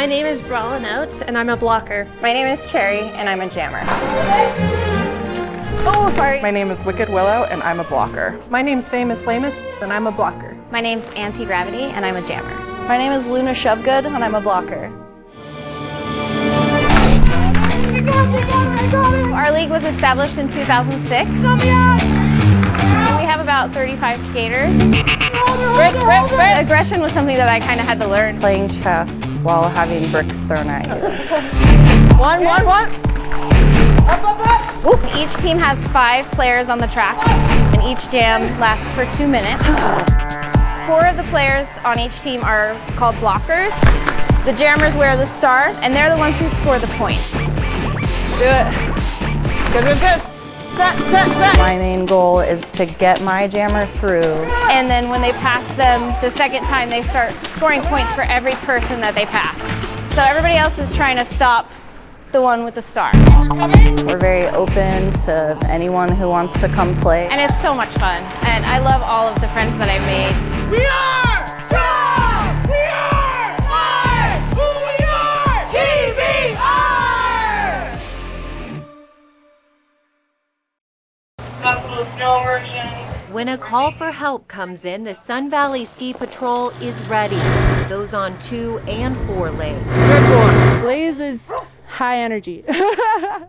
name is Brawlin Oates, and I'm a blocker. My name is Cherry, and I'm a jammer. Oh, sorry. My name is Wicked Willow, and I'm a blocker. My name's Famous Lamus, and I'm a blocker. My name's Anti-Gravity, and I'm a jammer. My name is Luna Shovegood, and I'm a blocker. Our league was established in 2006. We have about 35 skaters. Aggression was something that I kind of had to learn. Playing chess while having bricks thrown at you. One. Each team has 5 players on the track, and each jam lasts for 2 minutes. 4 of the players on each team are called blockers. The jammers wear the star, and they're the ones who score the point. Do it. Good. Set. My main goal is to get my jammer through. And then when they pass them the second time, they start scoring points for every person that they pass. So everybody else is trying to stop the one with the star. We're very open to anyone who wants to come play. And it's so much fun. And I love all of the friends that I've made. We are strong! We are smart! Who we are! TBR! When a call for help comes in, the Sun Valley Ski Patrol is ready. Those on 2 and 4 legs. Good one. Blaze is high energy.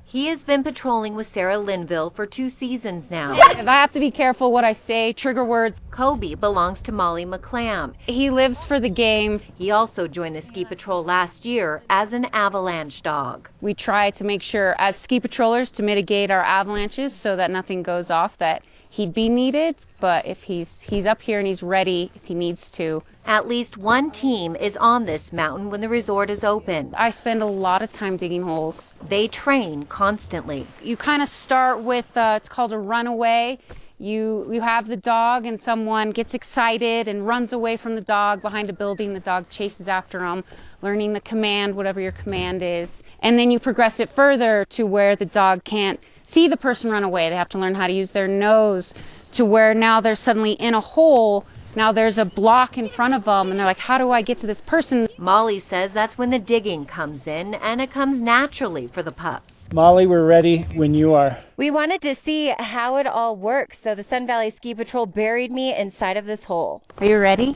He has been patrolling with Sarah Linville for 2 seasons now. If I have to be careful what I say, trigger words. Kobe belongs to Molly McClam. He lives for the game. He also joined the ski patrol last year as an avalanche dog. We try to make sure, as ski patrollers, to mitigate our avalanches so that nothing goes off that he'd be needed, but if he's up here and he's ready if he needs to. At least one team is on this mountain when the resort is open. I spend a lot of time digging holes. They train constantly. You kind of start with, it's called a runaway. You have the dog and someone gets excited and runs away from the dog behind a building. The dog chases after them, learning the command, whatever your command is. And then you progress it further to where the dog can't see the person run away. They have to learn how to use their nose, to where now they're suddenly in a hole. Now there's a block in front of them and they're like, how do I get to this person? Molly says that's when the digging comes in, and it comes naturally for the pups. Molly, we're ready when you are. We wanted to see how it all works, so the Sun Valley Ski Patrol buried me inside of this hole. Are you ready?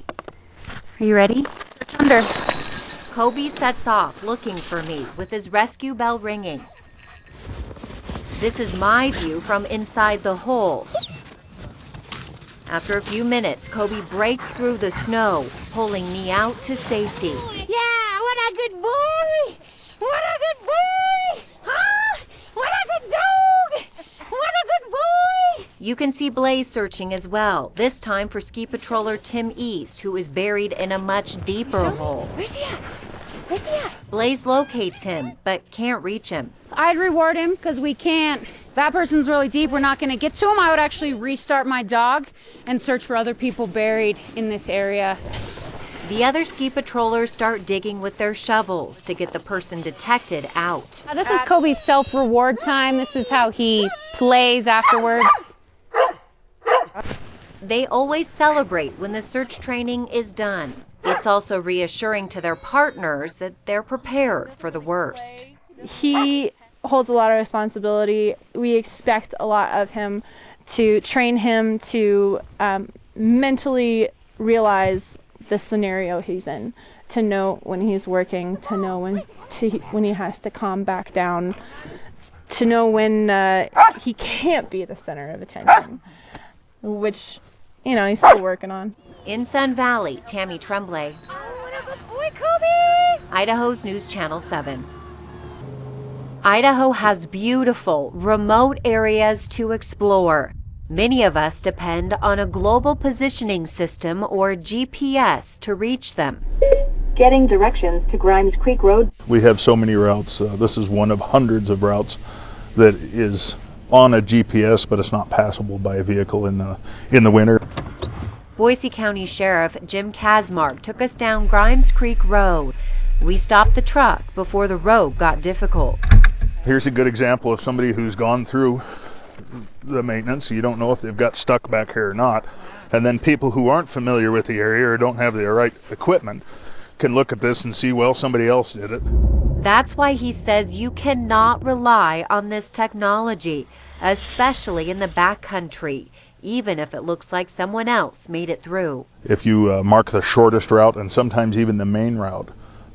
Are you ready? Search under. Kobe sets off looking for me with his rescue bell ringing. This is my view from inside the hole. After a few minutes, Kobe breaks through the snow, pulling me out to safety. Yeah, what a good boy! What a good boy! Huh? What a good dog! What a good boy! You can see Blaze searching as well, this time for ski patroller Tim East, who is buried in a much deeper hole. Where's he at? Where's he at? Blaze locates him, but can't reach him. I'd reward him because we can't. That person's really deep. We're not going to get to him. I would actually restart my dog and search for other people buried in this area. The other ski patrollers start digging with their shovels to get the person detected out. This is Kobe's self-reward time. This is how he plays afterwards. They always celebrate when the search training is done. It's also reassuring to their partners that they're prepared for the worst. He holds a lot of responsibility. We expect a lot of him, to train him to mentally realize the scenario he's in, to know when he's working, to know when he has to calm back down, to know when he can't be the center of attention, which, you know, he's still working on. In Sun Valley, Tammy Tremblay. Oh, what a good boy, Kobe! Idaho's News Channel 7. Idaho has beautiful, remote areas to explore. Many of us depend on a global positioning system, or GPS, to reach them. Getting directions to Grimes Creek Road. We have so many routes. This is one of hundreds of routes that is on a GPS, but it's not passable by a vehicle in the winter. Boise County Sheriff Jim Kazmark took us down Grimes Creek Road. We stopped the truck before the road got difficult. Here's a good example of somebody who's gone through the maintenance. You don't know if they've got stuck back here or not. And then people who aren't familiar with the area or don't have the right equipment, can look at this and see, well, somebody else did it. That's why he says you cannot rely on this technology, especially in the backcountry, even if it looks like someone else made it through. If you mark the shortest route and sometimes even the main route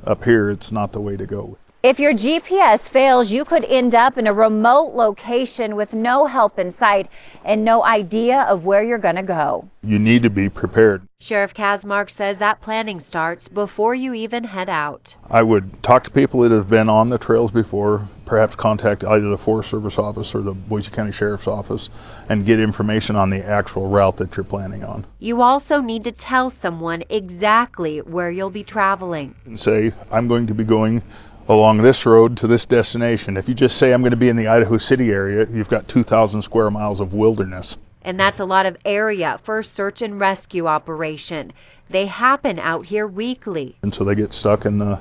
up here, it's not the way to go. If your GPS fails, you could end up in a remote location with no help in sight and no idea of where you're going to go. You need to be prepared. Sheriff Kazmark says that planning starts before you even head out. I would talk to people that have been on the trails before, perhaps contact either the Forest Service office or the Boise County Sheriff's office and get information on the actual route that you're planning on. You also need to tell someone exactly where you'll be traveling. And say, I'm going to be going along this road to this destination. If you just say I'm going to be in the Idaho City area, you've got 2,000 square miles of wilderness. And that's a lot of area for a search and rescue operation. They happen out here weekly. And so they get stuck in the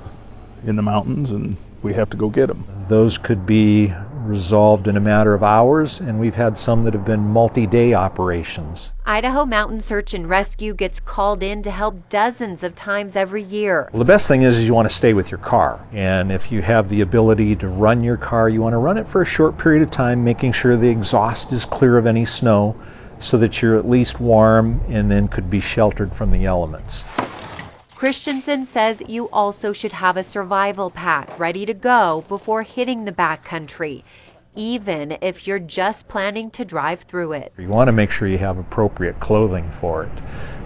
mountains and we have to go get them. Those could be resolved in a matter of hours, and we've had some that have been multi-day operations. Idaho Mountain Search and Rescue gets called in to help dozens of times every year. Well, the best thing is you want to stay with your car, and if you have the ability to run your car, you want to run it for a short period of time, making sure the exhaust is clear of any snow so that you're at least warm and then could be sheltered from the elements. Christensen says you also should have a survival pack ready to go before hitting the backcountry, even if you're just planning to drive through it. You want to make sure you have appropriate clothing for it.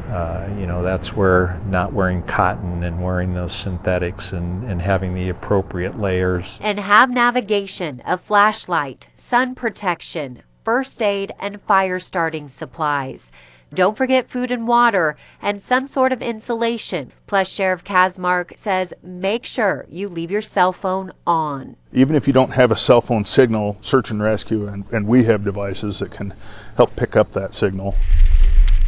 That's where not wearing cotton and wearing those synthetics and having the appropriate layers. And have navigation, a flashlight, sun protection, first aid, and fire starting supplies. Don't forget food and water and some sort of insulation. Plus, Sheriff Kazmark says make sure you leave your cell phone on. Even if you don't have a cell phone signal, search and rescue, and we have devices that can help pick up that signal.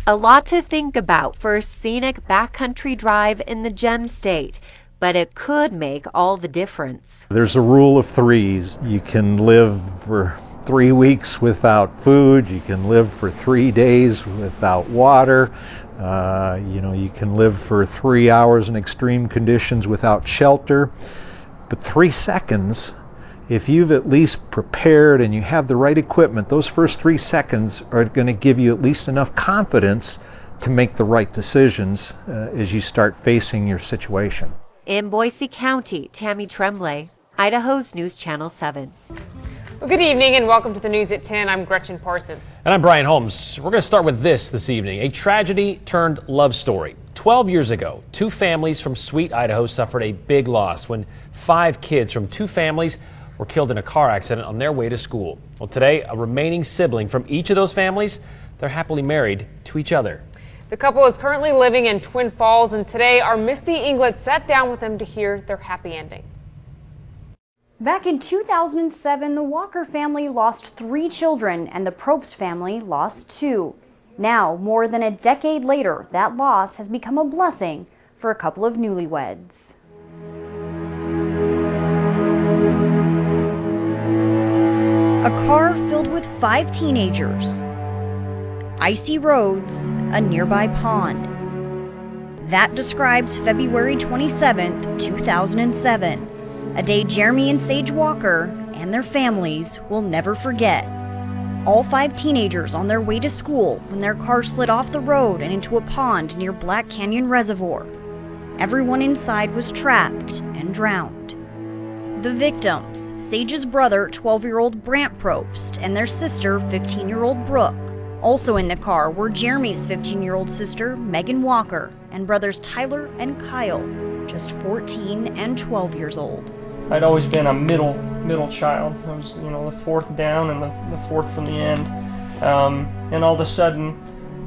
A lot to think about for a scenic backcountry drive in the Gem State, but it could make all the difference. There's a rule of threes. You can live for 3 weeks without food, you can live for 3 days without water, you can live for 3 hours in extreme conditions without shelter, but 3 seconds, if you've at least prepared and you have the right equipment, those first 3 seconds are going to give you at least enough confidence to make the right decisions as you start facing your situation. In Boise County, Tammy Tremblay, Idaho's News Channel 7. Well, good evening and welcome to the News at 10. I'm Gretchen Parsons. And I'm Brian Holmes. We're going to start with this evening, a tragedy turned love story. 12 years ago, 2 families from Sweet, Idaho suffered a big loss when 5 kids from 2 families were killed in a car accident on their way to school. Well, today, a remaining sibling from each of those families, they're happily married to each other. The couple is currently living in Twin Falls, and today our Misty Inglet sat down with them to hear their happy ending. Back in 2007, the Walker family lost 3 children and the Probst family lost 2. Now, more than a decade later, that loss has become a blessing for a couple of newlyweds. A car filled with 5 teenagers, icy roads, a nearby pond. That describes February 27, 2007. A day Jeremy and Sage Walker and their families will never forget. All 5 teenagers on their way to school when their car slid off the road and into a pond near Black Canyon Reservoir. Everyone inside was trapped and drowned. The victims, Sage's brother, 12-year-old Brant Probst, and their sister, 15-year-old Brooke. Also in the car were Jeremy's 15-year-old sister, Megan Walker, and brothers Tyler and Kyle, just 14 and 12 years old. I'd always been a middle child. I was, the 4th down and the 4th from the end. And all of a sudden,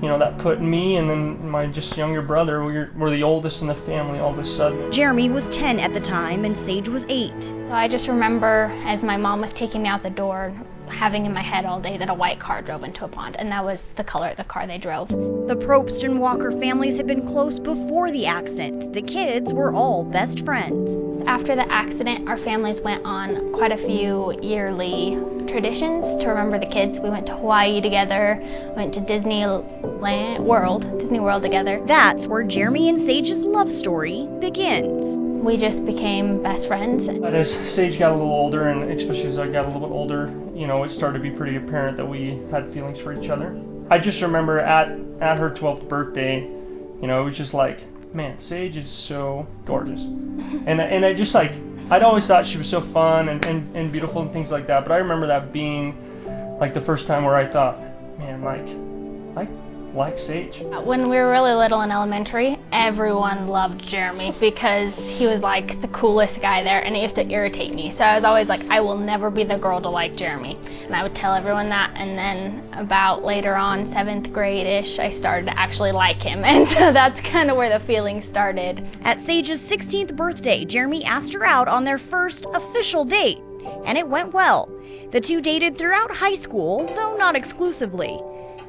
that put me and then my just younger brother, we're the oldest in the family all of a sudden. Jeremy was 10 at the time and Sage was 8. So I just remember as my mom was taking me out the door, having in my head all day that a white car drove into a pond, and that was the color of the car they drove. The Probst and Walker families had been close before the accident. The kids were all best friends. After the accident, our families went on quite a few yearly traditions to remember the kids. We went to Hawaii together, went to Disney World together. That's where Jeremy and Sage's love story begins. We just became best friends. But as Sage got a little older, and especially as I got a little bit older, you know, it started to be pretty apparent that we had feelings for each other. I just remember at her 12th birthday, you know, it was just like, man, Sage is so gorgeous. And I just like, I'd always thought she was so fun and beautiful and things like that, but I remember that being like the first time where I thought, man, I like Sage. When we were really little in elementary, everyone loved Jeremy because he was like the coolest guy there, and it used to irritate me. So I was always like, I will never be the girl to like Jeremy. And I would tell everyone that, and then about later on, 7th grade-ish, I started to actually like him. And so that's kind of where the feeling started. At Sage's 16th birthday, Jeremy asked her out on their first official date, and it went well. The two dated throughout high school, though not exclusively.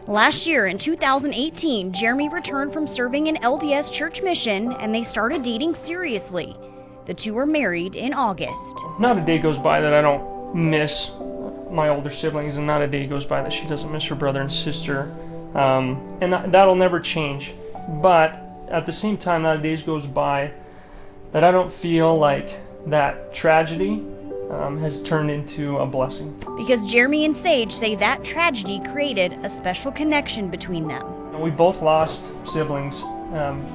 Last year, in 2018, Jeremy returned from serving an LDS church mission, and they started dating seriously. The two were married in August. Not a day goes by that I don't miss my older siblings, and not a day goes by that she doesn't miss her brother and sister. And that'll never change. But at the same time, not a day goes by that I don't feel like that tragedy has turned into a blessing. Because Jeremy and Sage say that tragedy created a special connection between them. We both lost siblings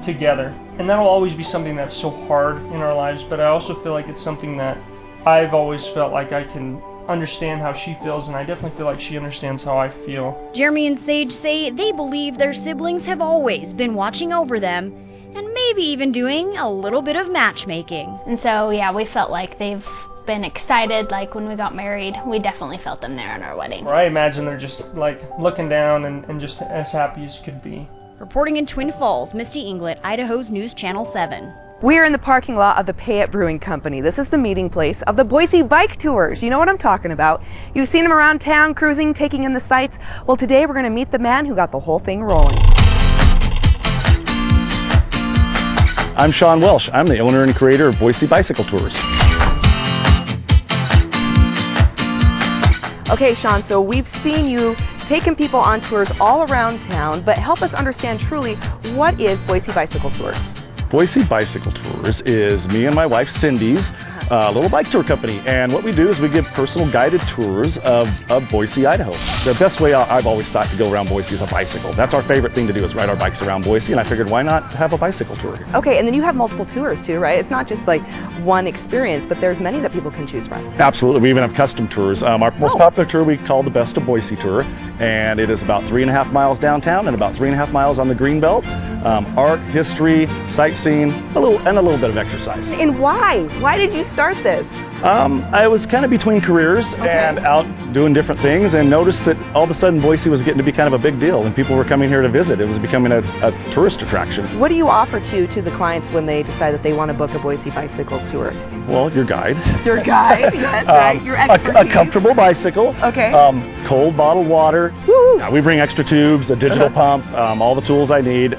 together, and that'll always be something that's so hard in our lives, but I also feel like it's something that I've always felt like I can understand how she feels, and I definitely feel like she understands how I feel. Jeremy and Sage say they believe their siblings have always been watching over them, and maybe even doing a little bit of matchmaking. And so, yeah, we felt like they've been excited. Like when we got married, we definitely felt them there on our wedding. Or I imagine they're just like looking down and just as happy as could be. Reporting in Twin Falls, Misty Inglet, Idaho's News Channel 7. We're in the parking lot of the Payette Brewing Company. This is the meeting place of the Boise Bike Tours. You know what I'm talking about. You've seen them around town, cruising, taking in the sights. Well, today we're going to meet the man who got the whole thing rolling. I'm Sean Welsh. I'm the owner and creator of Boise Bicycle Tours. Okay, Sean, so we've seen you taking people on tours all around town, but help us understand truly, what is Boise Bicycle Tours? Boise Bicycle Tours is me and my wife Cindy's little bike tour company, and what we do is we give personal guided tours of Boise, Idaho. The best way I've always thought to go around Boise is a bicycle. That's our favorite thing to do, is ride our bikes around Boise, and I figured why not have a bicycle tour. Okay, and then you have multiple tours too, right? It's not just like one experience, but there's many that people can choose from. Absolutely, we even have custom tours. Our most popular tour we call the Best of Boise Tour, and it is about 3.5 miles downtown and about 3.5 miles on the Greenbelt. Art, history, sightseeing, a little bit of exercise. And why? Why did you start this? I was kind of between careers and out doing different things, and noticed that all of a sudden Boise was getting to be kind of a big deal, and people were coming here to visit. It was becoming a tourist attraction. What do you offer to the clients when they decide that they want to book a Boise bicycle tour? Well, your guide. Your guide, yes, right. Your expertise. A comfortable bicycle. Okay. Cold bottled water. Woo! We bring extra tubes, a digital pump, all the tools I need.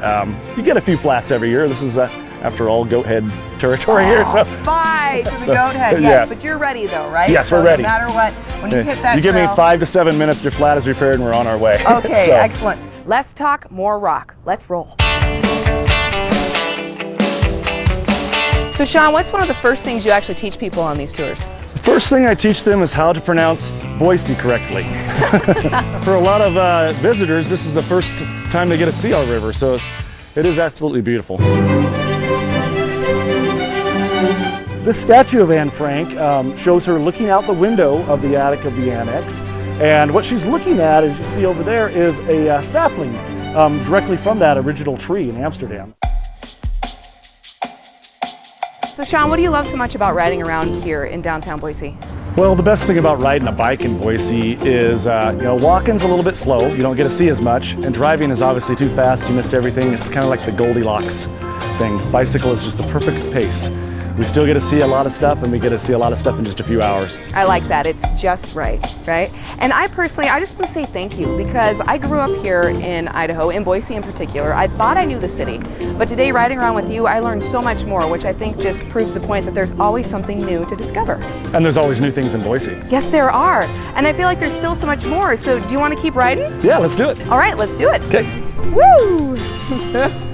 You get a few flats every year. This is after all, goat head territory here. So bye to the goat head. Yes, but you're ready though, right? Yes, so we're ready. No matter what, when you hit that you give me trail, 5 to 7 minutes, your flat is repaired, and we're on our way. Okay, excellent. Less talk, more rock. Let's roll. So Sean, what's one of the first things you actually teach people on these tours? The first thing I teach them is how to pronounce Boise correctly. For a lot of visitors, this is the first time they get to see our river, so it is absolutely beautiful. This statue of Anne Frank shows her looking out the window of the attic of the annex, and what she's looking at, as you see over there, is a sapling directly from that original tree in Amsterdam. So Sean, what do you love so much about riding around here in downtown Boise? Well, the best thing about riding a bike in Boise is, walking's a little bit slow. You don't get to see as much, and driving is obviously too fast. You missed everything. It's kind of like the Goldilocks thing. Bicycle is just the perfect pace. we still get to see a lot of stuff, and we get to see a lot of stuff in just a few hours. I like that. It's just right, right? And I personally, I just want to say thank you, because I grew up here in Idaho, in Boise in particular. I thought I knew the city, but today riding around with you, I learned so much more, which I think just proves the point that there's always something new to discover. And there's always new things in Boise. Yes, there are. And I feel like there's still so much more. So do you want to keep riding? Yeah, let's do it. All right, let's do it. Okay. Woo!